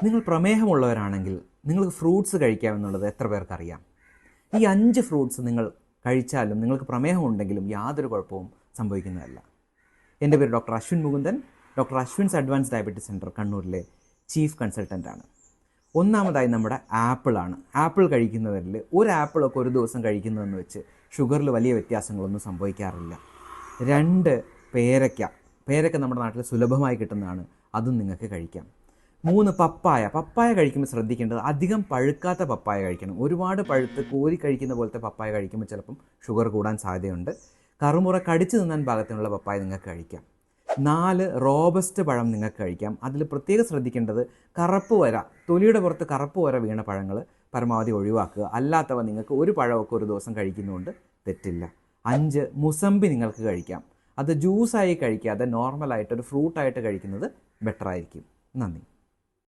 നിങ്ങൾ പ്രമേഹമുള്ളവരാണെങ്കിൽ നിങ്ങൾക്ക് ഫ്രൂട്ട്സ് കഴിക്കാമെന്നുള്ളത് എത്ര പേർക്കറിയാം? ഈ 5 ഫ്രൂട്ട്സ് നിങ്ങൾ കഴിച്ചാലും നിങ്ങൾക്ക് പ്രമേഹമുണ്ടെങ്കിലും യാതൊരു കുഴപ്പവും സംഭവിക്കുന്നതല്ല. എൻ്റെ പേര് doctor Ashwin Mukundan. Doctor Ashwin's advance diabetes centre കണ്ണൂരിലെ ചീഫ് കൺസൾട്ടൻ്റാണ്. ഒന്നാമതായി നമ്മുടെ ആപ്പിളാണ്. ആപ്പിൾ കഴിക്കുന്നവരിൽ ഒരു ആപ്പിളൊക്കെ ഒരു ദിവസം കഴിക്കുന്നതെന്ന് വെച്ച് ഷുഗറിൽ വലിയ വ്യത്യാസങ്ങളൊന്നും സംഭവിക്കാറില്ല. 2 പേരയ്ക്ക നമ്മുടെ നാട്ടിൽ സുലഭമായി കിട്ടുന്നതാണ്, അതും നിങ്ങൾക്ക് കഴിക്കാം. 3 പപ്പായ കഴിക്കുമ്പോൾ ശ്രദ്ധിക്കേണ്ടത് അധികം പഴുക്കാത്ത പപ്പായ കഴിക്കണം. ഒരുപാട് പഴുത്ത് കോരി കഴിക്കുന്ന പോലത്തെ പപ്പായ കഴിക്കുമ്പോൾ ചിലപ്പം ഷുഗർ കൂടാൻ സാധ്യതയുണ്ട്. കറുമുറ കടിച്ചു തിന്നാൻ പാകത്തിനുള്ള പപ്പായ നിങ്ങൾക്ക് കഴിക്കാം. 4 റോബസ്റ്റ് പഴം നിങ്ങൾക്ക് കഴിക്കാം. അതിൽ പ്രത്യേകം ശ്രദ്ധിക്കേണ്ടത് തൊലിയുടെ പുറത്ത് കറുപ്പ് വര വീണ പഴങ്ങൾ പരമാവധി ഒഴിവാക്കുക. അല്ലാത്തവ നിങ്ങൾക്ക് ഒരു പഴമൊക്കെ ഒരു ദിവസം കഴിക്കുന്നതുകൊണ്ട് തെറ്റില്ല. 5 മുസമ്പി നിങ്ങൾക്ക് കഴിക്കാം. അത് ജ്യൂസായി കഴിക്കാതെ നോർമലായിട്ടൊരു ഫ്രൂട്ടായിട്ട് കഴിക്കുന്നത് ബെറ്ററായിരിക്കും. നന്ദി.